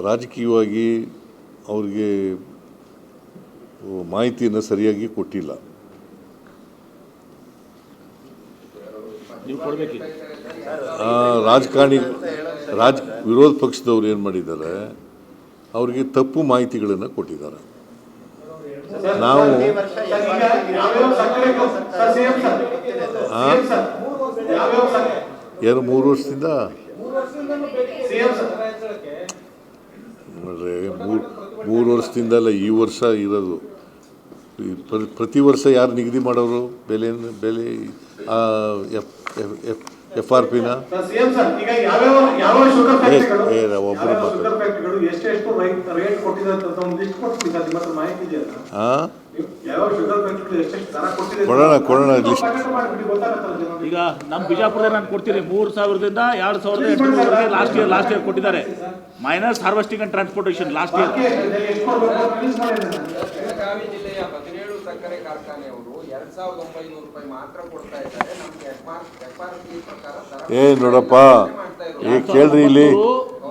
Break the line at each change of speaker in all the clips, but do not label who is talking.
ರಾಜಕೀಯವಾಗಿ ಅವ್ರಿಗೆ ಮಾಹಿತಿಯನ್ನು ಸರಿಯಾಗಿ ಕೊಟ್ಟಿಲ್ಲ. ರಾಜಕಾರಣಿ ವಿರೋಧ ಪಕ್ಷದವ್ರು ಏನು ಮಾಡಿದ್ದಾರೆ, ಅವ್ರಿಗೆ ತಪ್ಪು ಮಾಹಿತಿಗಳನ್ನು ಕೊಟ್ಟಿದ್ದಾರೆ. ನಾವು 3 ವರ್ಷದಿಂದ ಮೂರು ವರ್ಷದಿಂದಲ್ಲ, ಈ ವರ್ಷ ಇರೋದು. ಪ್ರತಿ ವರ್ಷ ಯಾರು ನಿಗದಿ ಮಾಡೋರು ಬೆಲೆ FRPನ? ಒಬ್ಬರು ಕೊಡೋಣ ಲಿಸ್ಟ್.
ಈಗ ನಮ್ಮ ಬಿಜಾಪುರದಲ್ಲಿ ನಾನು ಕೊಡ್ತೀನಿ 3000ದಿಂದ 2800 ಲಾಸ್ಟ್ ಇಯರ್ ಕೊಟ್ಟಿದ್ದಾರೆ. Minus harvesting and transportation last year.
Belagavi ಜಿಲ್ಲೆಯ 17 ಸಕ್ಕರೆ ಕಾರ್ಖಾನೆಯವರು 2900 ರೂಪಾಯಿ ಮಾತ್ರ ಕೊಡ್ತಾ ಇದ್ದಾರೆ. ನಮಗೆ FRP ಪ್ರಕಾರ
ನೋಡಪ್ಪ, ಕೇಳ್ರಿ ಇಲ್ಲಿ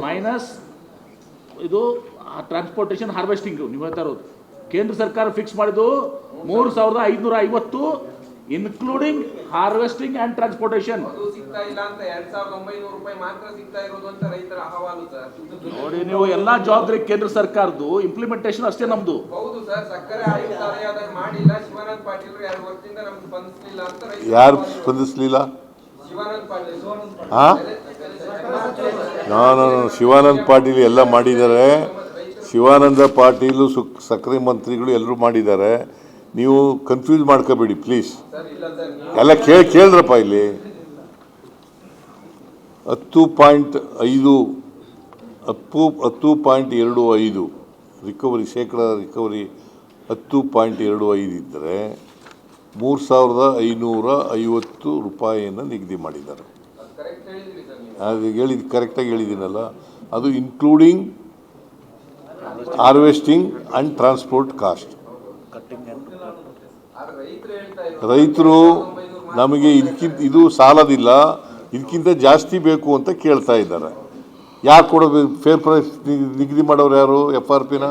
ಮೈನಸ್ ಇದು ಟ್ರಾನ್ಸ್ಪೋರ್ಟೇಷನ್ ಹಾರ್ವೆಸ್ಟಿಂಗ್ ನೀವು ಹೇಳ್ತಾ ಇರೋದು. ಕೇಂದ್ರ ಸರ್ಕಾರ ಫಿಕ್ಸ್ ಮಾಡಿದ್ದು 3550 ಇನ್ಕ್ಲೂಡಿಂಗ್ ಹಾರ್ವೆಸ್ಟಿಂಗ್ ಅಂಡ್ ಟ್ರಾನ್ಸ್ಪೋರ್ಟೇಷನ್.
ಸಿಗ್ತಾ ಇಲ್ಲ ಅಂತ 2900 ರೂಪಾಯಿ ಮಾತ್ರ ಸಿಗ್ತಾ ಇರೋದು ಅಂತ ರೈತರ ಅಹವಾಲು ಸರ್.
ನೋಡಿ, ನೀವು ಎಲ್ಲಾ ಜವಾಬ್ದಾರಿ ಕೇಂದ್ರ ಸರ್ಕಾರದ್ದು, ಇಂಪ್ಲಿಮೆಂಟೇಷನ್ ಅಷ್ಟೇ ನಮ್ದು.
ಹೌದು ಸರ್, ಸಕ್ಕರೆ ಆಯುಕ್ತಾಲಯ ಮಾಡಿಲ್ಲ. ಶಿವಾನಂದ ಪಾಟೀಲ್ 2 ವರ್ಷದಿಂದ ನಮ್ಗೆ ಸ್ಪಂದಿಸಲಿಲ್ಲ ಅಂತ
ಯಾರು ಸ್ಪಂದಿಸಲಿಲ್ಲ?
ಶಿವಾನಂದ ಪಾಟೀಲ್
ಶಿವಾನಂದ ಪಾಟೀಲ್ ಎಲ್ಲ ಮಾಡಿದ್ದಾರೆ. ಶಿವಾನಂದ ಪಾಟೀಲು ಸಕ್ಕರೆ ಮಂತ್ರಿಗಳು ಎಲ್ಲರೂ ಮಾಡಿದ್ದಾರೆ. ನೀವು ಕನ್ಫ್ಯೂಸ್ ಮಾಡ್ಕೋಬೇಡಿ ಪ್ಲೀಸ್. ಎಲ್ಲ ಕೇಳ್ರಪ್ಪ. ಇಲ್ಲಿ 10.25 ರಿಕವರಿ ರಿಕವರಿ 10.25 ಇದ್ದರೆ 3550 ರೂಪಾಯಿಯನ್ನು ನಿಗದಿ ಮಾಡಿದ್ದಾರೆ. ಅದು ಕರೆಕ್ಟಾಗಿ ಹೇಳಿದ್ದೀನಲ್ಲ. ಅದು including harvesting and transport cost. ರೈತರು ನಮಗೆ ಇದು ಸಾಲದಿಲ್ಲ, ಇದಕ್ಕಿಂತ ಜಾಸ್ತಿ ಬೇಕು ಅಂತ ಕೇಳ್ತಾ ಇದ್ದಾರೆ. ಯಾರು ಕೊಡಬೇಕು? ಫೇರ್ ಪ್ರೈಸ್ ನಿಗದಿ ಮಾಡೋರು ಯಾರು? FRPನ?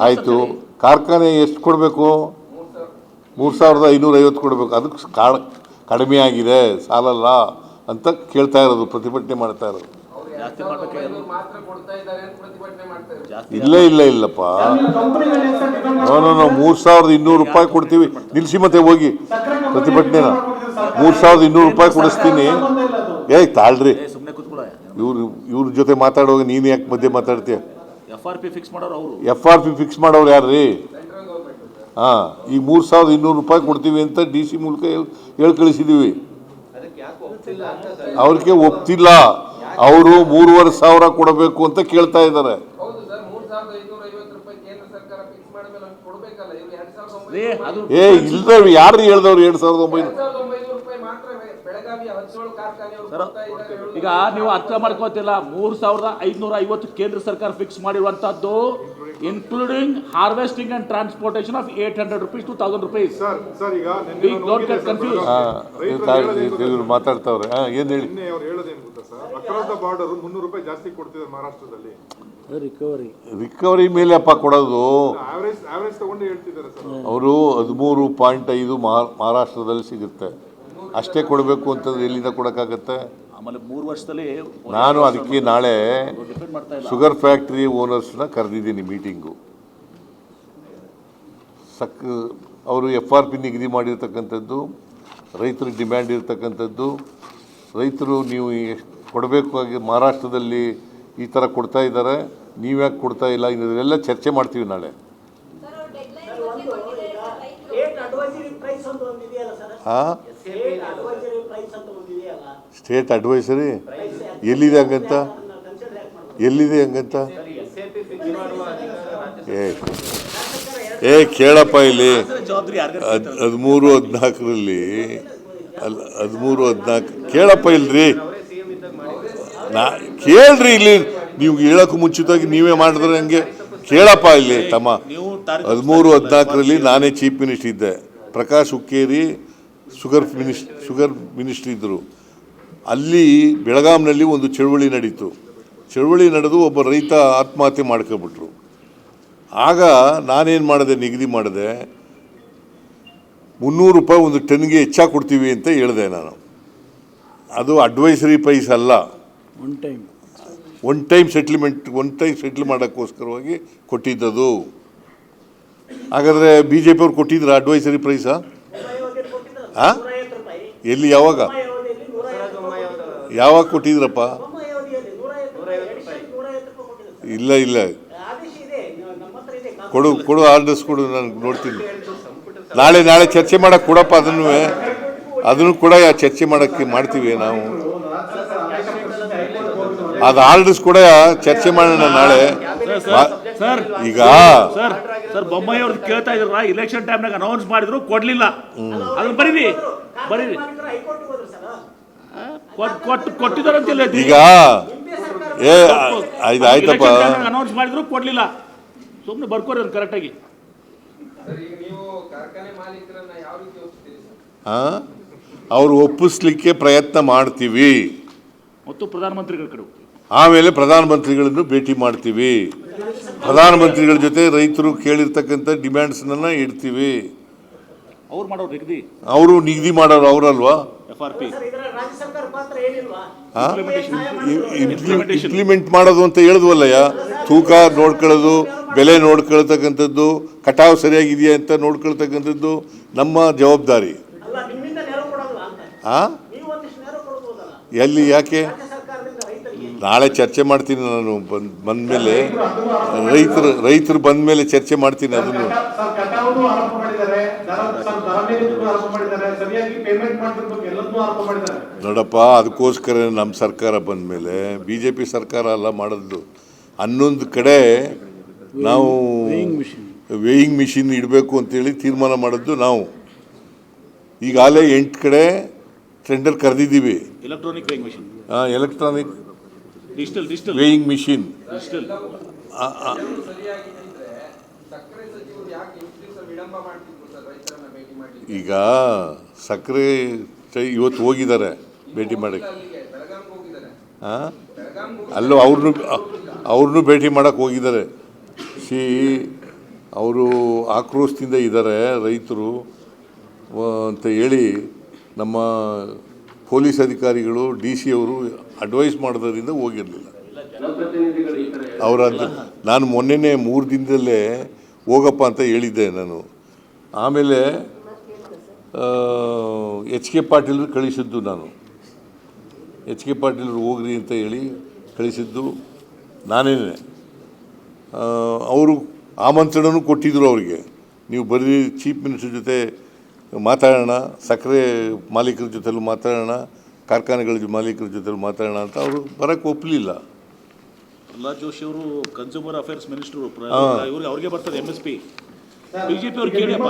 ಆಯಿತು, ಕಾರ್ಖಾನೆ ಎಷ್ಟು ಕೊಡಬೇಕು? 3550 ಕೊಡಬೇಕು. ಅದಕ್ಕೆ ಕಡಿಮೆ ಆಗಿದೆ, ಸಾಲಲ್ಲ ಅಂತ ಕೇಳ್ತಾ ಇರೋದು, ಪ್ರತಿಭಟನೆ ಮಾಡ್ತಾ ಇರೋದು. ಇಲ್ಲಪ್ಪ. 3200 ರೂಪಾಯಿ ಕೊಡ್ತೀವಿ. ನಿಲ್ಲಿಸಿ ಮತ್ತೆ ಹೋಗಿ ಪ್ರತಿಭಟನೆನ. 3200 ರೂಪಾಯಿ ಕೊಡಿಸ್ತೀನಿ. ತಾಳ್ರಿ, ಇವ್ರ ಜೊತೆ ಮಾತಾಡುವಾಗ ನೀನು ಯಾಕೆ ಮಧ್ಯೆ ಮಾತಾಡ್ತೀಯ?
FRP ಫಿಕ್ಸ್
ಮಾಡೋರು ಯಾರ್ರಿ? ಈಗ 3200 ರೂಪಾಯಿ ಕೊಡ್ತೀವಿ ಅಂತ DC ಮೂಲಕ ಹೇಳಿ ಕಳಿಸಿದೀವಿ. ಅವ್ರಿಗೆ ಒಪ್ತಿಲ್ಲ. ಅವರು 3500 ಕೊಡಬೇಕು ಅಂತ ಕೇಳ್ತಾ ಇದ್ದಾರೆ. ಇಲ್ದವ್ರು ಯಾರು ಹೇಳ್ದವ್ರು 2900?
ಈಗ ನೀವು ಅರ್ಥ ಮಾಡ್ಕೋತಿಲ್ಲ. 3550 ಕೇಂದ್ರ ಸರ್ಕಾರ ಫಿಕ್ಸ್ ಮಾಡಿರುವಂತದ್ದು, including harvesting and transportation of 800 rupees to 1000 rupees.
ಮಾತಾಡ್ತಾವ್ರೆ. ಏನ್ ಹೇಳಿ? ರಿಕವರಿ ಮೇಲೆ ಅಪ್ಪ ಕೊಡೋದು. ಅವರು 13.5 ಮಹಾರಾಷ್ಟ್ರದಲ್ಲಿ ಸಿಗುತ್ತೆ. ಅಷ್ಟೇ ಕೊಡಬೇಕು ಅಂತಂದ್ರೆ ಎಲ್ಲಿಂದ ಕೊಡೋಕ್ಕಾಗತ್ತೆ?
ಆಮೇಲೆ 3 ವರ್ಷದಲ್ಲಿ
ನಾನು ಅದಕ್ಕೆ ನಾಳೆ ಶುಗರ್ ಫ್ಯಾಕ್ಟ್ರಿ ಓನರ್ಸ್ನ ಕರೆದಿದ್ದೀನಿ ಮೀಟಿಂಗು. ಅವರು FRP ನಿಗದಿ ಮಾಡಿರ್ತಕ್ಕಂಥದ್ದು, ರೈತರಿಗೆ ಡಿಮ್ಯಾಂಡ್ ಇರ್ತಕ್ಕಂಥದ್ದು, ರೈತರು ನೀವು ಕೊಡಬೇಕಾಗಿ ಮಹಾರಾಷ್ಟ್ರದಲ್ಲಿ ಈ ಥರ ಕೊಡ್ತಾ ಇದ್ದಾರೆ, ನೀವ್ಯಾಕೆ ಕೊಡ್ತಾ ಇಲ್ಲ, ಇದೆಲ್ಲ ಚರ್ಚೆ ಮಾಡ್ತೀವಿ ನಾಳೆ. ಸ್ಟೇಟ್ ಅಡ್ವೈಸರಿ ಎಲ್ಲಿದೆ ಹಂಗಂತ? ಕೇಳಪ್ಪ, ಇಲ್ಲಿ 13-14 ಕೇಳಪ್ಪ ಇಲ್ರಿ. ಕೇಳ್ರಿ ಇಲ್ಲಿ. ನೀವು ಹೇಳೋಕ್ಕೂ ಮುಂಚಿತವಾಗಿ ನೀವೇ ಮಾಡಿದ್ರೆ ಹಂಗೆ ಕೇಳಪ್ಪ ಇಲ್ಲಿ ತಮ್ಮ. 13-14 ನಾನೇ ಚೀಫ್ ಮಿನಿಸ್ಟರ್ ಇದ್ದೆ. ಪ್ರಕಾಶ್ ಹುಕ್ಕೇರಿ ಶುಗರ್ ಮಿನಿಸ್ಟ್ರಿ ಇದ್ದರು. ಅಲ್ಲಿ ಬೆಳಗಾಂನಲ್ಲಿ ಒಂದು ಚಳುವಳಿ ನಡೀತು. ಚಳುವಳಿ ನಡೆದು ಒಬ್ಬ ರೈತ ಆತ್ಮಹತ್ಯೆ ಮಾಡ್ಕೊಬಿಟ್ರು. ಆಗ ನಾನೇನು ಮಾಡಿದೆ, ನಿಗದಿ ಮಾಡಿದೆ, 300 ರೂಪಾಯಿ ಒಂದು ಟನ್ಗೆ ಹೆಚ್ಚಾಗಿ ಕೊಡ್ತೀವಿ ಅಂತ ಹೇಳಿದೆ ನಾನು. ಅದು ಅಡ್ವೈಸರಿ ಪ್ರೈಸ್ ಅಲ್ಲ, ಒನ್ ಟೈಮ್ ಸೆಟ್ಲ್ ಮಾಡೋಕ್ಕೋಸ್ಕರವಾಗಿ ಕೊಟ್ಟಿದ್ದದು. ಹಾಗಾದರೆ ಬಿ ಜೆ ಪಿಯವ್ರು ಕೊಟ್ಟಿದ್ರ ಅಡ್ವೈಸರಿ ಪ್ರೈಸಾ? ಹಾಂ, ಎಲ್ಲಿ, ಯಾವಾಗ ಕೊಟ್ಟಿದ್ರಪ್ಪ? ಇಲ್ಲ, ಕೊಡು ಆರ್ಡರ್ಸ್ ಕೊಡು, ನಾನು ನೋಡ್ತೀನಿ. ನಾಳೆ ಚರ್ಚೆ ಮಾಡಕ್ಕೆ ಕೊಡಪ್ಪ, ಅದನ್ನು ಕೂಡ ಚರ್ಚೆ ಮಾಡೋಕ್ಕೆ ಮಾಡ್ತೀವಿ ನಾವು. ಅದು ಆರ್ಡರ್ಸ್ ಕೂಡ ಚರ್ಚೆ ಮಾಡೋಣ ನಾಳೆ. ಈಗ
ಸರ್ ಬೊಮ್ಮಾಯಿ ಅವ್ರು ಕೇಳ್ತಾ ಇದ್ರಲ್ಲ, ಇಲೆಕ್ಷನ್ ಟೈಮ್ನಾಗ ಅನೌನ್ಸ್ ಮಾಡಿದ್ರು, ಕೊಡ್ಲಿಲ್ಲ. ಅದನ್ನ ಬರೀರಿ ಕೊಟ್ಟಿದಾರಂತಿಲ್ಲ.
ಈಗ ಆಯ್ತಪ್ಪ,
ಅನೌನ್ಸ್ ಮಾಡಿದ್ರು ಕೊಡ್ಲಿಲ್ಲ, ಸುಮ್ಮನೆ ಬರ್ಕೋರಿ ಅವ್ರು ಕರೆಕ್ಟಾಗಿ.
ಅವ್ರು ಒಪ್ಪಿಸ್ಲಿಕ್ಕೆ ಪ್ರಯತ್ನ ಮಾಡ್ತೀವಿ.
ಮತ್ತು ಪ್ರಧಾನಮಂತ್ರಿಗಳ ಕಡೆ
ಆಮೇಲೆ ಪ್ರಧಾನಮಂತ್ರಿಗಳನ್ನು ಭೇಟಿ ಮಾಡ್ತೀವಿ. ಪ್ರಧಾನಮಂತ್ರಿಗಳ ಜೊತೆ ರೈತರು ಕೇಳಿರ್ತಕ್ಕಂಥ ಡಿಮ್ಯಾಂಡ್ಸ್ನ ಇಡ್ತೀವಿ. ಅವರು ನಿಗದಿ ಮಾಡೋರು ಅವರಲ್ವಾ?
FRP
ಇಂಪ್ಲಿಮೆಂಟ್ ಮಾಡೋದು ಅಂತ ಹೇಳಿದ್ವಲ್ಲಯ್ಯ. ತೂಕ ನೋಡ್ಕೊಳ್ಳೋದು, ಬೆಲೆ ನೋಡ್ಕೊಳ್ತಕ್ಕಂಥದ್ದು, ಕಟಾವು ಸರಿಯಾಗಿದೆಯಾ ಅಂತ ನೋಡ್ಕೊಳ್ತಕ್ಕಂಥದ್ದು ನಮ್ಮ ಜವಾಬ್ದಾರಿ. ಎಲ್ಲಿ, ಯಾಕೆ? ನಾಳೆ ಚರ್ಚೆ ಮಾಡ್ತೀನಿ ನಾನು. ಬಂದಮೇಲೆ ರೈತರು ಬಂದಮೇಲೆ ಚರ್ಚೆ ಮಾಡ್ತೀನಿ ಅದನ್ನು. ನೋಡಪ್ಪ, ಅದಕ್ಕೋಸ್ಕರ ನಮ್ಮ ಸರ್ಕಾರ ಬಂದಮೇಲೆ BJP ಸರ್ಕಾರ ಅಲ್ಲ ಮಾಡೋದು. 11 ಕಡೆ ನಾವು ವೇಯಿಂಗ್ ಮಿಷಿನ್ ಇಡಬೇಕು ಅಂತೇಳಿ ತೀರ್ಮಾನ ಮಾಡಿದ್ದು ನಾವು. ಈಗಾಗಲೇ 8 ಕಡೆ ಟೆಂಡರ್ ಕರೆದಿದ್ದೀವಿ. Electronic weighing machine. ಈಗ ಸಕ್ಕರೆ ಇವತ್ತು ಹೋಗಿದ್ದಾರೆ ಭೇಟಿ ಮಾಡಕ್ಕೆ. ಅಲ್ಲೂ ಅವ್ರನ್ನೂ ಭೇಟಿ ಮಾಡಕ್ಕೆ ಹೋಗಿದ್ದಾರೆ. ಅವರು ಆಕ್ರೋಶದಿಂದ ಇದ್ದಾರೆ ರೈತರು ಅಂತ ಹೇಳಿ ನಮ್ಮ ಪೊಲೀಸ್ ಅಧಿಕಾರಿಗಳು, DC ಅವರು ಅಡ್ವೈಸ್ ಮಾಡೋದ್ರಿಂದ ಹೋಗಿರಲಿಲ್ಲ. ನಾನು ಮೊನ್ನೆನೇ 3 ದಿನದಲ್ಲೇ ಹೋಗಪ್ಪ ಅಂತ ಹೇಳಿದ್ದೆ ನಾನು. ಆಮೇಲೆ HK ಪಾಟೀಲ್ರು ಕಳಿಸಿದ್ದು ನಾನು. HK ಪಾಟೀಲ್ರು ಹೋಗ್ರಿ ಅಂತ ಹೇಳಿ ಕಳಿಸಿದ್ದು ನಾನೇನೆ. ಅವರು ಆಮಂತ್ರಣನೂ ಕೊಟ್ಟಿದ್ದರು ಅವ್ರಿಗೆ, ನೀವು ಬರ್ರಿ, ಚೀಫ್ ಮಿನಿಸ್ಟರ್ ಜೊತೆ ಮಾತಾಡೋಣ, ಸಕ್ಕರೆ ಮಾಲೀಕರ ಜೊತೆಲೂ ಮಾತಾಡೋಣ, ಕಾರ್ಖಾನೆಗಳ ಮಾಲೀಕರ ಜೊತೆಲೂ ಮಾತಾಡೋಣ ಅಂತ. ಅವರು ಬರೋಕ್ಕೆ ಒಪ್ಪಲಿಲ್ಲ.
ಪ್ರಹ್ಲಾದ್ ಜೋಶಿ ಅವರು ಕನ್ಸ್ಯೂಮರ್ ಅಫೇರ್ಸ್ ಮಿನಿಸ್ಟರ್, ಅವ್ರಿಗೆ ಬರ್ತದೆ MSP. BJP ಅವ್ರು ಕೇಳಿಯಪ್ಪ,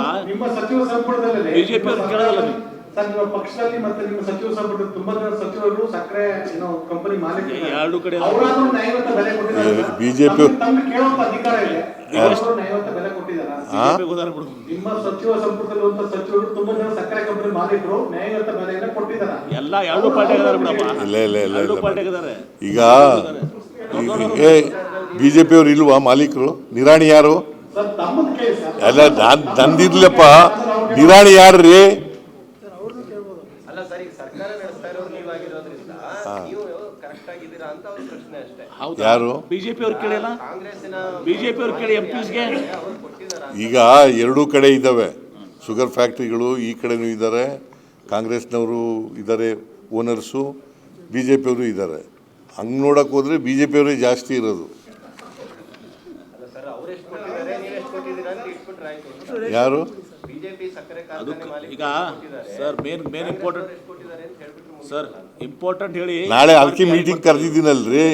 BJP ಅವ್ರು ಕೇಳೋದಲ್ಲ.
ನಿಮ್ಮ ಪಕ್ಷದಲ್ಲಿ ಮತ್ತೆ ನಿಮ್ಮ ಸಚಿವ ಸಂಪುಟ ತುಂಬಾ ಜನ ಸಚಿವರು ಸಕ್ಕರೆ ಕಂಪನಿ ಮಾಲೀಕರು,
ಎರಡು ಕಡೆ
ಅವರಾದ್ರೂ ನ್ಯಾಯಯುತ ಬೆಲೆ ಕೊಟ್ಟಿದ್ದಾರೆ.
BJP
ತಮಗೆ ಕೇಳುವಂತ ಅಧಿಕಾರ ಇದೆ, ನ್ಯಾಯಯುತ ಬೆಲೆ ಕೊಟ್ಟಿದ್ದಾರೆ. ನಿಮ್ಮ ಸಚಿವ ಸಂಪುಟದಲ್ಲಿ ಸಚಿವರು ತುಂಬಾ ಜನ ಸಕ್ಕರೆ ಕಂಪನಿ ಮಾಲೀಕರು ನ್ಯಾಯಯುತ ಬೆಲೆಯನ್ನು ಕೊಟ್ಟಿದ್ದಾರೆ.
ಎಲ್ಲ ಎರಡು ಪಾರ್ಟಿ ಇದ್ದಾರೆ.
ಈಗ BJP ಅವರು ಇಲ್ವಾ ಮಾಲೀಕರು? ನಿರಾಣಿ ಯಾರು? ಅಲ್ಲ, ನಂದಿರ್ಲಪ್ಪ, ನಿರಾಣಿ ಯಾರ್ರೀ? ಯಾರು?
BJP ಅವ್ರು ಕೇಳಿಲ್ಲ, BJP ಅವ್ರು ಕೇಳಿ MPsಗೆ.
ಈಗ ಎರಡೂ ಕಡೆ ಇದ್ದಾವೆ ಶುಗರ್ ಫ್ಯಾಕ್ಟ್ರಿಗಳು. ಈ ಕಡೆನೂ ಇದ್ದಾರೆ, ಕಾಂಗ್ರೆಸ್ನವರು ಇದ್ದಾರೆ ಓನರ್ಸು, BJP ಅವರು ಇದ್ದಾರೆ. ಹಂಗೆ ನೋಡಕ್ಕೆ ಹೋದರೆ BJP ಅವರೇ ಜಾಸ್ತಿ ಇರೋದು. ಯಾರು?
ಈಗ ಸರ್ ಮೇನ್ ಇಂಪಾರ್ಟೆಂಟ್ ಹೇಳಿ,
ನಾಳೆ ಅದಕ್ಕೆ ಮೀಟಿಂಗ್ ಕರೆದಿದ್ದೀನಲ್ರಿ.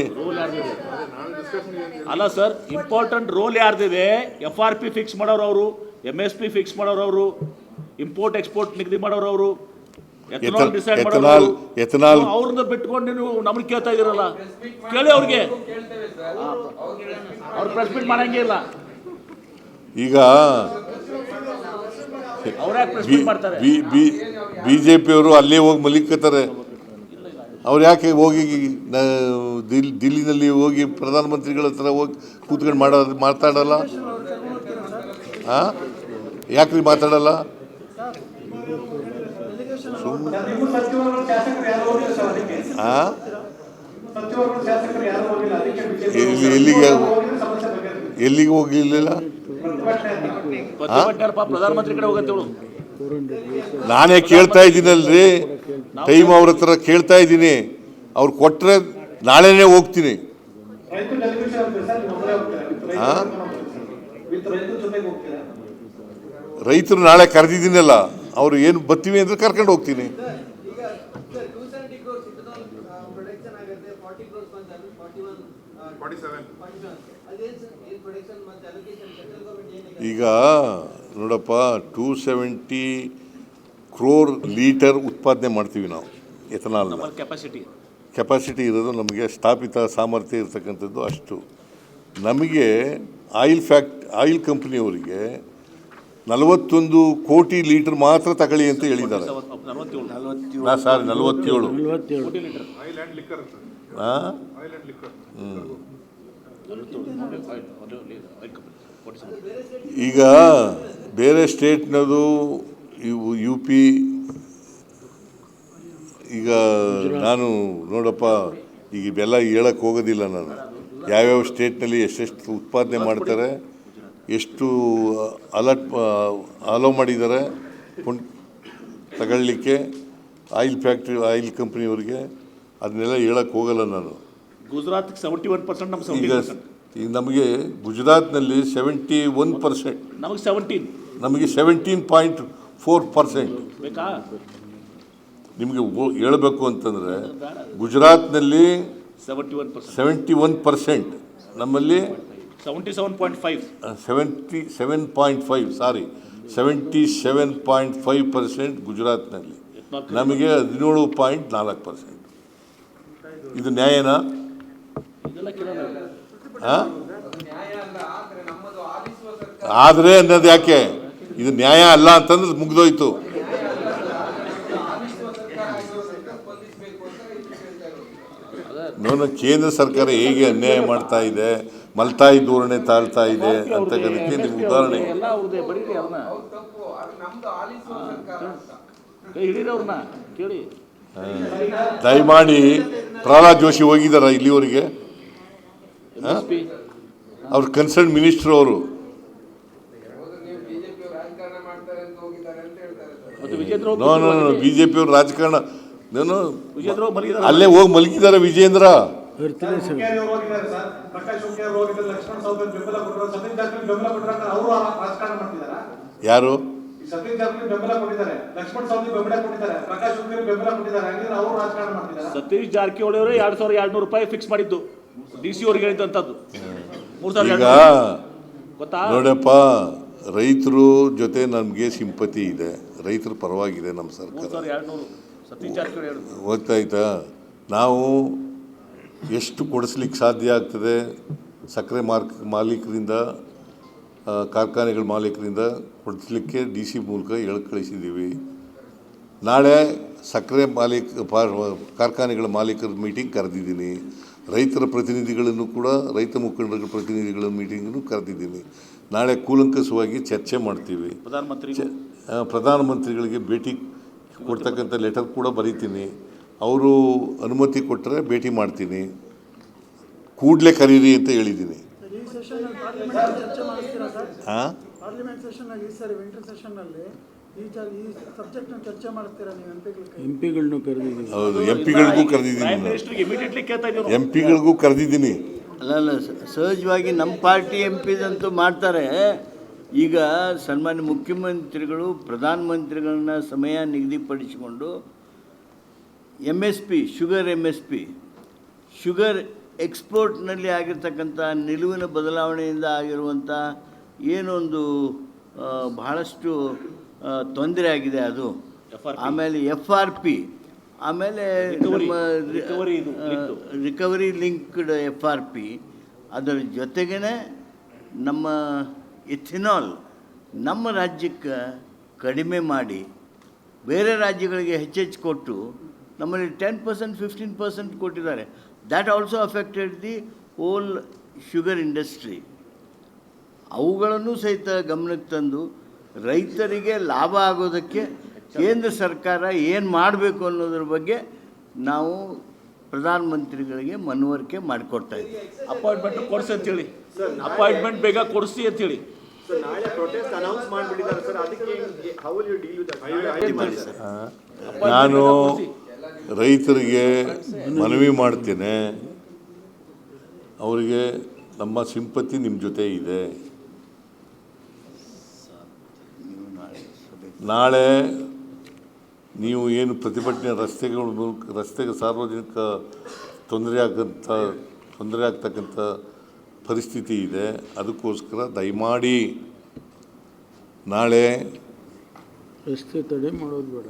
ಅಲ್ಲ ಸರ್, ಇಂಪಾರ್ಟೆಂಟ್ ರೋಲ್ ಯಾರ್ದಿದೆ? FRP ಫಿಕ್ಸ್ ಮಾಡೋರು ಅವರು, MSP ಫಿಕ್ಸ್ ಮಾಡೋರು ಅವರು, ಇಂಪೋರ್ಟ್ ಎಕ್ಸ್ಪೋರ್ಟ್ ನಿಗದಿ ಮಾಡೋರು ಅವರು,
ಎಥನಾಲ್
ಅವ್ರನ್ನ ಬಿಟ್ಕೊಂಡು ನೀವು ನಮ್ಗೆ ಕೇಳ್ತಾ ಇದೀರಲ್ಲ, ಕೇಳಿ ಅವ್ರಿಗೆ. ಅವ್ರು ಪ್ರೆಸ್ ಮೀಟ್ ಮಾಡಂಗೇ ಇಲ್ಲ.
ಈಗ
ಅವ್ರ್ಯಾಕೆ ಪ್ರೆಸ್ ಮೀಟ್ ಮಾಡ್ತಾರೆ?
BJP ಅವರು ಅಲ್ಲೇ ಹೋಗಿ ಮಲಿಕತ್ತಾರೆ. ಅವ್ರು ಯಾಕೆ ಹೋಗಿ ದಿಲ್ಲಿನಲ್ಲಿ ಹೋಗಿ ಪ್ರಧಾನಮಂತ್ರಿಗಳ ಹತ್ರ ಹೋಗಿ ಕೂತ್ಕೊಂಡು ಮಾತಾಡಲ್ಲ? ಹಾಂ, ಯಾಕ್ರಿ ಮಾತಾಡಲ್ಲ?
ನಿಮ್ಮ ಸಚಿವರುಗಳು ಶಾಸಕರು ಯಾರು ಹೋಗಿಲ್ಲ ಸರ್ ಅದಕ್ಕೆ.
ಹಾಂ,
ಸಚಿವರುಗಳು ಶಾಸಕರು ಯಾರು ಹೋಗಿಲ್ಲ ಅದಕ್ಕೆ
ಎಲ್ಲಿಗೆ
ಸಮಸ್ಯೆ ಬಗೆಹರಿಸಿದೆ.
ಎಲ್ಲಿಗೆ ಹೋಗಲಿಲ್ಲ?
ಪ್ರಧಾನಮಂತ್ರಿ ಕಡೆ ಹೋಗತ್ತೇಳು.
ನಾನೇ ಕೇಳ್ತಾ ಇದ್ದೀನಲ್ರಿ, ಟೈಮ್ ಅವ್ರ ಹತ್ರ ಕೇಳ್ತಾ ಇದ್ದೀನಿ. ಅವ್ರು ಕೊಟ್ಟರೆ ನಾಳೆನೇ ಹೋಗ್ತೀನಿ.
ರೈತ ಡೆಲಿಗೇಷನ್ ಅಂತ ಸರ್, ನೀವು ಒಬ್ಬರೇ ಹೋಗ್ತೀರಾ?
ಹಾಂ,
ರೈತರ ಜೊತೆಗೆ ಹೋಗ್ತೀರಾ?
ರೈತರು ನಾಳೆ ಕರೆದಿದ್ದೀನಲ್ಲ, ಅವರು ಏನು ಬರ್ತೀವಿ ಅಂದರೆ ಕರ್ಕೊಂಡು ಹೋಗ್ತೀನಿ.
ಈಗ 270 crores ethanol production ಆಗುತ್ತೆ, 40 crores ಬಂದು 47 ಅದೇನು ಸರ್, ಏನು ಪ್ರೊಡಕ್ಷನ್ ಮತ್ತು ಅಲೋಕೇಶನ್ ಸೆಂಟ್ರಲ್ ಗವರ್ಮೆಂಟ್ ಏನಿದೆ?
ಈಗ ನೋಡಪ್ಪ, 270 crore ಲೀಟರ್ ಉತ್ಪಾದನೆ ಮಾಡ್ತೀವಿ ನಾವು ಎಥನಾಲ್ನ. ಕೆಪಾಸಿಟಿ ಇರೋದು ನಮಗೆ ಸ್ಥಾಪಿತ ಸಾಮರ್ಥ್ಯ ಇರತಕ್ಕಂಥದ್ದು ಅಷ್ಟು. ನಮಗೆ ಆಯಿಲ್ ಕಂಪ್ನಿಯವರಿಗೆ 41 ಕೋಟಿ ಲೀಟರ್ ಮಾತ್ರ ತಗೊಳ್ಳಿ ಅಂತ ಹೇಳಿದ್ದಾರೆ. 47 ಹಾಂ, ಈಗ ಬೇರೆ ಸ್ಟೇಟ್ನದು ಇವು UP, ಈಗ ನಾನು ನೋಡಪ್ಪ, ಈಗ ಇವೆಲ್ಲ ಹೇಳಕ್ಕೆ ಹೋಗೋದಿಲ್ಲ ನಾನು. ಯಾವ್ಯಾವ ಸ್ಟೇಟ್ನಲ್ಲಿ ಎಷ್ಟೆಷ್ಟು ಉತ್ಪಾದನೆ ಮಾಡ್ತಾರೆ, ಎಷ್ಟು ಅಲೋ ಮಾಡಿದ್ದಾರೆ ತಗೊಳ್ಳಿಕ್ಕೆ ಆಯಿಲ್ ಕಂಪ್ನಿಯವ್ರಿಗೆ, ಅದನ್ನೆಲ್ಲ ಹೇಳಕ್ಕೆ ಹೋಗಲ್ಲ ನಾನು.
ಗುಜರಾತ್ 71%, ನಮ್ಗೆ
ಈಗ
70%.
ಈಗ ನಮಗೆ ಗುಜರಾತ್ನಲ್ಲಿ 71%,
ನಮಗೆ 17
ನಮಗೆ 17.4%.
ಬೇಕಾ?
ನಿಮಗೆ ಹೇಳಬೇಕು ಅಂತಂದರೆ ಗುಜರಾತ್ನಲ್ಲಿ
71%,
ನಮ್ಮಲ್ಲಿ
77.5,
77.5% ಗುಜರಾತ್ನಲ್ಲಿ, ನಮಗೆ 17.4%. ಇದು ನ್ಯಾಯನಾ? ಹಾಂ,
ನ್ಯಾಯ ಅಲ್ಲ. ಆದ್ರೆ ನಮ್ಮದು ಆಲಿಸುವ ಸರ್ಕಾರ
ಆದರೆ ಅನ್ನೋದು ಯಾಕೆ? ಇದು ನ್ಯಾಯ ಅಲ್ಲ ಅಂತಂದ್ರೆ ಮುಗ್ದೋಯ್ತು.
ಸ್ಪಂದಿಸಬೇಕು ಅಂತ ರೈತರು ಹೇಳ್ತಾ ಇರೋದು.
ನೋಡ, ಕೇಂದ್ರ ಸರ್ಕಾರ ಹೇಗೆ ಅನ್ಯಾಯ ಮಾಡ್ತಾ ಇದೆ, ಮಲ್ತಾಯಿ ಧೋರಣೆ ತಾಳ್ತಾ ಇದೆ ಅಂತಕ್ಕಂಥಕ್ಕೆ ನಿಮ್ಗೆ ಉದಾಹರಣೆ.
ಎಲ್ಲ ಅವ್ರದ್ದೇ, ಬರೀರಿ ಅವ್ರನ್ನ,
ಅವ್ರು ತಪ್ಪು, ಅದು ನಮ್ದು ಆಲಿಸುವ ಸರ್ಕಾರ ಅಂತ.
ಕೈ ಹಿಡೀರಿ ಅವ್ರನ್ನ, ಕೇಳಿ.
ದಯಮಾಡಿ ಪ್ರಹ್ಲಾದ್ ಜೋಶಿ ಹೋಗಿದ್ದಾರ ಇಲ್ಲಿವರೆಗೆ? ಅವ್ರ ಕನ್ಸರ್ನ್ ಮಿನಿಸ್ಟರ್ ಅವರು.
ಹೌದು, ನೀವು ಬಿಜೆಪಿ ಅವರು ರಾಜಕಾರಣ ಮಾಡ್ತಾರೆ ಅಂತ ಹೋಗಿದ್ದಾರೆ ಅಂತ ಹೇಳ್ತಾರೆ ಸರ್.
ಮತ್ತು ವಿಜೇಂದ್ರ
ನೋ BJP ಅವರು ರಾಜಕಾರಣ
ವಿಜೇಂದ್ರ ಮಲಗಿದ್ದಾರೆ.
ಅಲ್ಲೇ ಹೋಗಿ ಮಲಗಿದ್ದಾರೆ ವಿಜೇಂದ್ರ.
ಹುಕ್ಕೇರಿ ಅವರು ಹೋಗಿದ್ದಾರೆ ಸರ್, ಪ್ರಕಾಶ್ ಹುಕ್ಕೇರಿ ಅವರು ಹೋಗಿದ್ದಾರೆ, ಲಕ್ಷ್ಮಣ ಸವದಿ ಬೆಂಬಲ ಕೊಟ್ಟರು, ಸತೀಶ್ ಜಾರಕಿಹೊಳಿ ಬೆಂಬಲ ಕೊಟ್ಟರೆ ಅವರು ರಾಜಕಾರಣ ಮಾಡ್ತಿದ್ದಾರಾ?
ಯಾರು?
ಸತೀಶ್ ಜಾರಕಿಹೊಳಿ ಬೆಂಬಲ ಕೊಟ್ಟಿದ್ದಾರೆ, ಲಕ್ಷ್ಮಣ ಸವದಿ ಬೆಂಬಲ ಕೊಟ್ಟಿದ್ದಾರೆ, ಪ್ರಕಾಶ್ ಹುಕ್ಕೇರಿ ಬೆಂಬಲ ಕೊಟ್ಟಿದ್ದಾರೆ, ಹಾಗಿದ್ರೆ ಅವರು ರಾಜಕಾರಣ ಮಾಡ್ತಿದ್ದಾರೆ.
ಸತೀಶ್ ಜಾರಕಿಹೊಳಿ ಅವರು 2200 ರೂಪಾಯಿ ಫಿಕ್ಸ್ ಮಾಡಿದ್ದು, DC ಅವ್ರಿಗೆ ಹೇಳಿದಂಥದ್ದು.
ಈಗ
3200 ಗೊತ್ತಾ?
ನೋಡಪ್ಪ, ರೈತರು ಜೊತೆ ನಮಗೆ ಸಿಂಪತಿ ಇದೆ, ರೈತರ ಪರವಾಗಿದೆ ನಮ್ಮ ಸರ್ಕಾರ.
3200 ಸತೀಶ್ ಜಾರಕಿಹೊಳಿ ಹೇಳಿದ್ರು.
ಗೊತ್ತಾಯ್ತಾ? ನಾವು ಎಷ್ಟು ಕೊಡಿಸ್ಲಿಕ್ಕೆ ಸಾಧ್ಯ ಆಗ್ತದೆ ಸಕ್ಕರೆ ಮಾಲೀಕರಿಂದ, ಕಾರ್ಖಾನೆಗಳ ಮಾಲೀಕರಿಂದ ಕೊಡಿಸ್ಲಿಕ್ಕೆ DC ಮೂಲಕ ಕಳಿಸಿದ್ದೀವಿ. ನಾಳೆ ಸಕ್ಕರೆ ಕಾರ್ಖಾನೆಗಳ ಮಾಲೀಕರ ಮೀಟಿಂಗ್ ಕರೆದಿದ್ದೀನಿ. ರೈತರ ಪ್ರತಿನಿಧಿಗಳನ್ನು ಕೂಡ, ರೈತ ಮುಖಂಡರ ಪ್ರತಿನಿಧಿಗಳ ಮೀಟಿಂಗನ್ನು ಕರೆದಿದ್ದೀನಿ. ನಾಳೆ ಕೂಲಂಕಷವಾಗಿ ಚರ್ಚೆ ಮಾಡ್ತೀವಿ. ಪ್ರಧಾನಮಂತ್ರಿಗಳಿಗೆ ಭೇಟಿ ಕೊಡ್ತಕ್ಕಂಥ ಲೆಟರ್ ಕೂಡ ಬರೀತೀನಿ. ಅವರು ಅನುಮತಿ ಕೊಟ್ಟರೆ ಭೇಟಿ ಮಾಡ್ತೀನಿ, ಕೂಡಲೇ ಕರೀರಿ ಅಂತ ಹೇಳಿದ್ದೀನಿ. ಹಾಂ,
ಪಾರ್ಲಿಮೆಂಟ್ ಸೆಷನ್ನಲ್ಲಿ ಈ ಸಾರಿ ವಿಂಟರ್ ಸೆಷನ್ನಲ್ಲಿ ಈ ಸಬ್ಜೆಕ್ಟ್ನ ಚರ್ಚೆ ಮಾಡ್ತೀರಾ ನೀವು?
ಎಂಪಿಗಳನ್ನು ಕರೆದಿದ್ದೀವಿ.
ಹೌದು, MP ಗಳಿಗೂ ಕರೆದಿದ್ದೀನಿ, MP ಗಳಿಗೂ ಕರೆದಿದ್ದೀನಿ.
ಅಲ್ಲ, ಸಹಜವಾಗಿ ನಮ್ಮ ಪಾರ್ಟಿ MPದಂತೂ ಮಾಡ್ತಾರೆ. ಈಗ ಸನ್ಮಾನ್ಯ ಮುಖ್ಯಮಂತ್ರಿಗಳು ಪ್ರಧಾನಮಂತ್ರಿಗಳನ್ನ ಸಮಯ ನಿಗದಿಪಡಿಸಿಕೊಂಡು MSP, ಶುಗರ್ ಎಕ್ಸ್ಪೋರ್ಟ್ನಲ್ಲಿ ಆಗಿರ್ತಕ್ಕಂಥ ನಿಲುವಿನ ಬದಲಾವಣೆಯಿಂದ ಆಗಿರುವಂಥ ಏನೊಂದು ಬಹಳಷ್ಟು ತೊಂದರೆ ಆಗಿದೆ ಅದು. ಆಮೇಲೆ FRP, ಆಮೇಲೆ ರಿಕವರಿ ಲಿಂಕ್ಡ್ FRP, ಅದರ ಜೊತೆಗೇ ನಮ್ಮ ಎಥಿನಾಲ್ ನಮ್ಮ ರಾಜ್ಯಕ್ಕೆ ಕಡಿಮೆ ಮಾಡಿ ಬೇರೆ ರಾಜ್ಯಗಳಿಗೆ ಹೆಚ್ಚೆಚ್ಚು ಕೊಟ್ಟು
ನಮ್ಮಲ್ಲಿ 10% 15% ಕೊಟ್ಟಿದ್ದಾರೆ. That also affected the whole sugar industry. ಅವುಗಳನ್ನು ಸಹಿತ ಗಮನಕ್ಕೆ ತಂದು ರೈತರಿಗೆ ಲಾಭ ಆಗೋದಕ್ಕೆ ಕೇಂದ್ರ ಸರ್ಕಾರ ಏನು ಮಾಡಬೇಕು ಅನ್ನೋದ್ರ ಬಗ್ಗೆ ನಾವು ಪ್ರಧಾನಮಂತ್ರಿಗಳಿಗೆ ಮನವರಿಕೆ ಮಾಡಿಕೊಡ್ತಾ ಇದ್ದೀವಿ.
ಅಪಾಯಿಂಟ್ಮೆಂಟ್ ಕೊಡಿಸಿ ಅಂತೇಳಿ, ಅಪಾಯಿಂಟ್ಮೆಂಟ್ ಬೇಗ ಕೊಡಿಸಿ ಅಂತೇಳಿ.
ನಾಳೆ ಪ್ರೊಟೆಸ್ಟ್ ಅನೌನ್ಸ್ ಮಾಡಿಬಿಟ್ಟಿದ್ದಾರೆ ಸರ್, ಅದಕ್ಕೆ how will you deal with
ಮಾಡಿ ಸರ್.
ನಾನು ರೈತರಿಗೆ ಮನವಿ ಮಾಡ್ತೇನೆ, ಅವರಿಗೆ ನಮ್ಮ ಸಿಂಪತಿ ನಿಮ್ಮ ಜೊತೆ ಇದೆ. ನಾಳೆ ನೀವು ಏನು ಪ್ರತಿಭಟನೆ ರಸ್ತೆಗೆ ಸಾರ್ವಜನಿಕ ತೊಂದರೆ ಆಗ್ತಕ್ಕಂಥ ಪರಿಸ್ಥಿತಿ ಇದೆ. ಅದಕ್ಕೋಸ್ಕರ ದಯಮಾಡಿ ನಾಳೆ
ರಸ್ತೆ ತಡೆ ಮಾಡೋದು ಬೇಡ,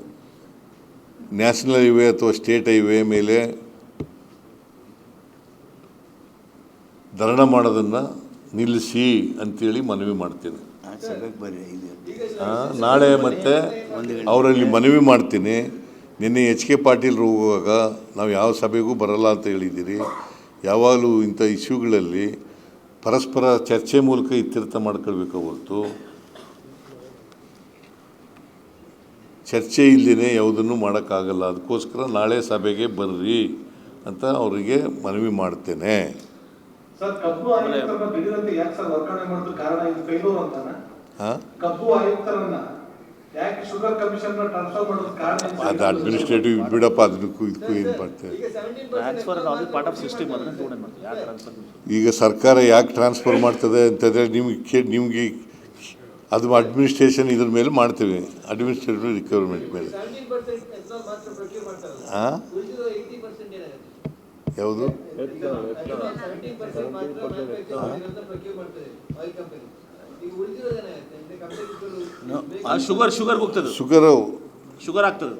ನ್ಯಾಷನಲ್ ಹೈವೇ ಅಥವಾ ಸ್ಟೇಟ್ ಹೈವೇ ಮೇಲೆ ಧರಣ ಮಾಡೋದನ್ನು ನಿಲ್ಲಿಸಿ ಅಂತೇಳಿ ಮನವಿ ಮಾಡ್ತೀನಿ.
ಸಭೆಗೆ ಬರ್ರಿ ಇದೆ.
ನಾಳೆ ಮತ್ತೆ ಅವರಲ್ಲಿ ಮನವಿ ಮಾಡ್ತೀನಿ. ನಿನ್ನೆ HK ಪಾಟೀಲ್ ಹೋಗುವಾಗ ನಾವು ಯಾವ ಸಭೆಗೂ ಬರಲ್ಲ ಅಂತ ಹೇಳಿದ್ದೀರಿ. ಯಾವಾಗಲೂ ಇಂಥ ಇಶ್ಯೂಗಳಲ್ಲಿ ಪರಸ್ಪರ ಚರ್ಚೆ ಮೂಲಕ ಇತ್ಯರ್ಥ ಮಾಡ್ಕೊಳ್ಬೇಕು ಹೊರತು ಚರ್ಚೆ ಇಲ್ಲದೇ ಯಾವುದನ್ನು ಮಾಡೋಕ್ಕಾಗಲ್ಲ. ಅದಕ್ಕೋಸ್ಕರ ನಾಳೆ ಸಭೆಗೆ ಬರ್ರಿ ಅಂತ ಅವರಿಗೆ ಮನವಿ ಮಾಡ್ತೇನೆ.
ಸರ್, ಕಬ್ಬು ಆಯುಕ್ತರನ್ನ ದಿಢೀರಂತೆ ಯಾಕೆ ಸರ್ ವರ್ಗಾವಣೆ ಮಾಡಿದ್ರು? ಕಾರಣ ಇದು ಫೇಲ್ಯೂರ್ ಅಂತಾನ? ಕಬ್ಬು ಆಯುಕ್ತರನ್ನ ಯಾಕೆ ಶುಗರ್ ಕಮಿಷನ್ ಟ್ರಾನ್ಸ್ಫರ್ ಮಾಡೋದು ಕಾರಣ ಏನು?
ಅದು ಅಡ್ಮಿನಿಸ್ಟ್ರೇಟಿವ್ ಬಿಡಪ್ಪ, ಅದಕ್ಕೂ ಇದಕ್ಕೂ ಏನು ಮಾಡ್ತೇವೆ. ಈಗ ಸರ್ಕಾರ ಯಾಕೆ ಟ್ರಾನ್ಸ್ಫರ್ ಮಾಡ್ತದೆ ಅಂತಂದರೆ ನಿಮಗೆ ಅದು ಅಡ್ಮಿನಿಸ್ಟ್ರೇಷನ್ ಇದ್ರ ಮೇಲೆ ಮಾಡ್ತೇವೆ, ಅಡ್ಮಿನಿಸ್ಟ್ರೇಟಿವ್ ರಿಕ್ವೈರ್ಮೆಂಟ್ ಮೇಲೆ. ಯಾವುದು
ಶುಗರ್ ಹೋಗ್ತದೆ, ಶುಗರ್ ಆಗ್ತದೆ.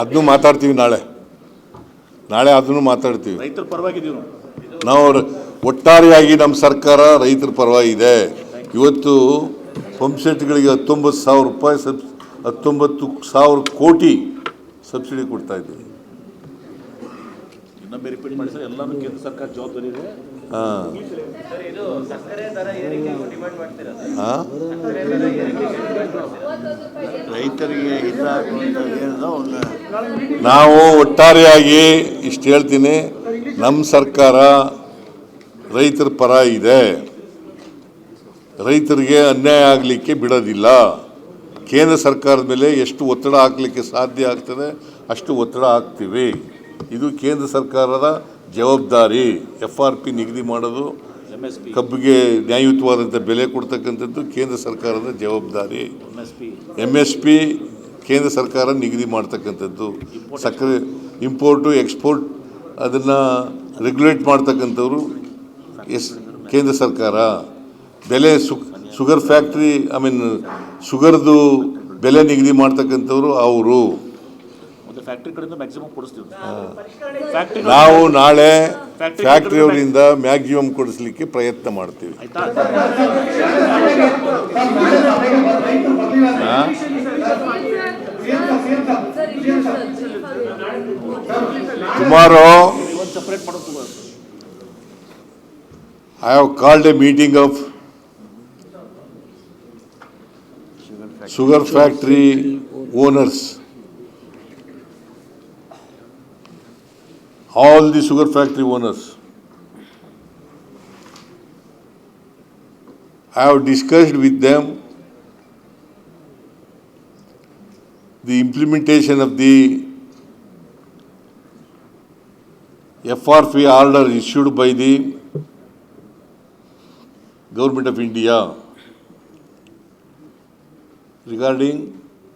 ಅದನ್ನು ಮಾತಾಡ್ತೀವಿ ನಾಳೆ ಅದನ್ನು ಮಾತಾಡ್ತೀವಿ.
ರೈತರ ಪರವಾಗಿದ್ದೀವಿ
ನಾವು ಒಟ್ಟಾರೆಯಾಗಿ ನಮ್ಮ ಸರ್ಕಾರ ರೈತರ ಪರವಾಗಿದೆ. ಇವತ್ತು ಪಂಪ್ಸೆಟ್ಗಳಿಗೆ 19,000 ರೂಪಾಯಿ 19,000 ಕೋಟಿ ಸಬ್ಸಿಡಿ ಕೊಡ್ತಾ ಇದ್ದೀವಿ.
ಇನ್ನೊಮ್ಮೆ ರಿಪೀಟ್ ಮಾಡಿ ಸರ್, ಎಲ್ಲಾನು ಕೇಂದ್ರ ಸರ್ಕಾರ ಜವಾಬ್ದಾರಿ ಇದೆ.
ರೈತರಿಗೆ ಹಿತ
ನಾವು ಒಟ್ಟಾರೆಯಾಗಿ ಇಷ್ಟು ಹೇಳ್ತೀನಿ, ನಮ್ಮ ಸರ್ಕಾರ ರೈತರ ಪರ ಇದೆ. ರೈತರಿಗೆ ಅನ್ಯಾಯ ಆಗಲಿಕ್ಕೆ ಬಿಡೋದಿಲ್ಲ. ಕೇಂದ್ರ ಸರ್ಕಾರದ ಮೇಲೆ ಎಷ್ಟು ಒತ್ತಡ ಹಾಕಲಿಕ್ಕೆ ಸಾಧ್ಯ ಆಗ್ತದೆ ಅಷ್ಟು ಒತ್ತಡ ಹಾಕ್ತೀವಿ. ಇದು ಕೇಂದ್ರ ಸರ್ಕಾರದ ಜವಾಬ್ದಾರಿ. FRP ನಿಗದಿ ಮಾಡೋದು, ಕಬ್ಬಿಗೆ ನ್ಯಾಯಯುತವಾದಂಥ ಬೆಲೆ ಕೊಡ್ತಕ್ಕಂಥದ್ದು ಕೇಂದ್ರ ಸರ್ಕಾರದ ಜವಾಬ್ದಾರಿ. MSP ಕೇಂದ್ರ ಸರ್ಕಾರ ನಿಗದಿ ಮಾಡ್ತಕ್ಕಂಥದ್ದು. ಸಕ್ಕರೆ ಇಂಪೋರ್ಟು ಎಕ್ಸ್ಪೋರ್ಟ್ ಅದನ್ನು ರೆಗ್ಯುಲೇಟ್ ಮಾಡ್ತಕ್ಕಂಥವ್ರು ಕೇಂದ್ರ ಸರ್ಕಾರ. ಬೆಲೆ ಶುಗರ್ ಫ್ಯಾಕ್ಟ್ರಿ ಶುಗರ್ದು ಬೆಲೆ ನಿಗದಿ ಮಾಡ್ತಕ್ಕಂಥವ್ರು ಅವರು.
ಫ್ಯಾಕ್ಟ್ರಿ ಕಡೆಯಿಂದ ಮ್ಯಾಕ್ಸಿಮಮ್ ಕೊಡಿಸ್ತೀವಿ.
ನಾವು ನಾಳೆ ಫ್ಯಾಕ್ಟ್ರಿಯವರಿಂದ ಮ್ಯಾಕ್ಸಿಮಮ್ ಕೊಡಿಸ್ಲಿಕ್ಕೆ ಪ್ರಯತ್ನ ಮಾಡ್ತೀವಿ. Tomorrow I have called a meeting of sugar factory owners. All the sugar factory owners. I have discussed with them the implementation of the FRP order issued by the Government of India regarding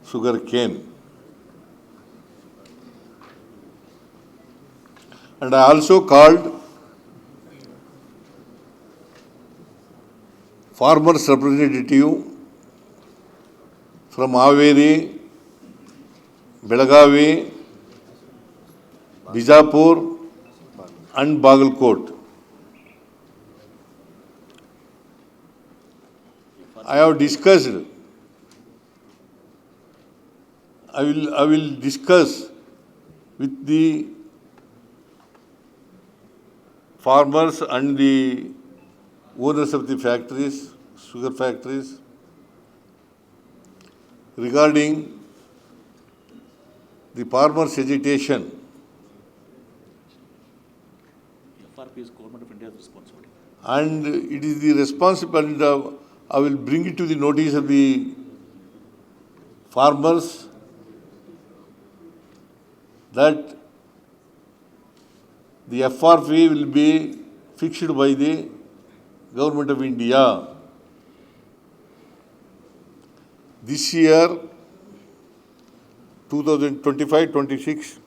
sugar cane. And I also called farmers representative from Haveri, Belagavi, Bijapur and Bagalkot. I have discussed I will discuss with the farmers and the owners of the factories, sugar factories, regarding the farmers' agitation.
FRP is Government of India's responsibility.
And it is the responsibility of, I will bring it to the notice of the farmers that the FRP will be fixed by the Government of India. This year, 2025-26,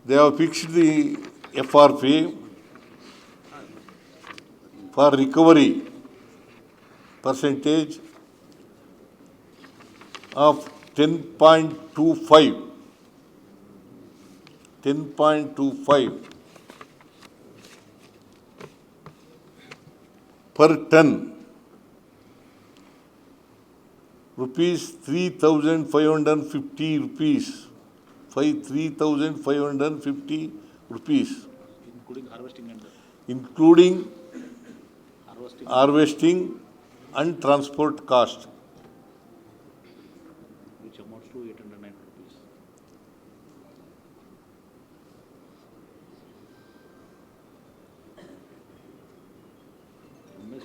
they have fixed the FRP for recovery percentage of 10.25 per ton, rupees 3,550 rupees, 3,550 rupees,
Including harvesting and
including harvesting and transport cost.
which amounts to 809 rupees.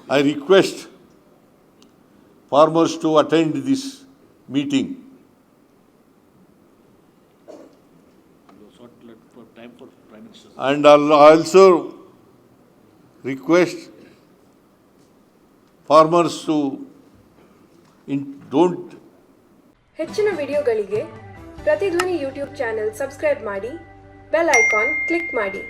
I request farmers to attend this meeting.
You sought for time for Prime Minister.
And I'll also request farmers to don't
ಹೆಚ್ಚಿನ ವಿಡಿಯೋಗಳಿಗೆ ಪ್ರತಿಧ್ವನಿ YouTube channel subscribe ಮಾಡಿ, bell icon click ಮಾಡಿ.